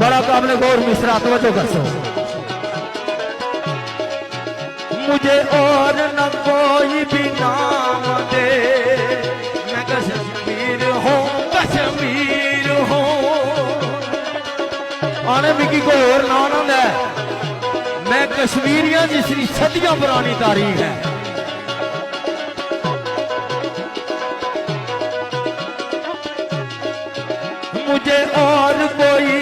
बड़ा काबिल गौर मिश्रा तवज्जो कर सो। मुझे और न कोई भी नाम दे, मैं कश्मीर हूँ कश्मीर हूँ। आने मिकी कोई और ना ना दे, मैं कश्मीरिया जिसकी सदियों पुरानी तारीख है। मुझे और कोई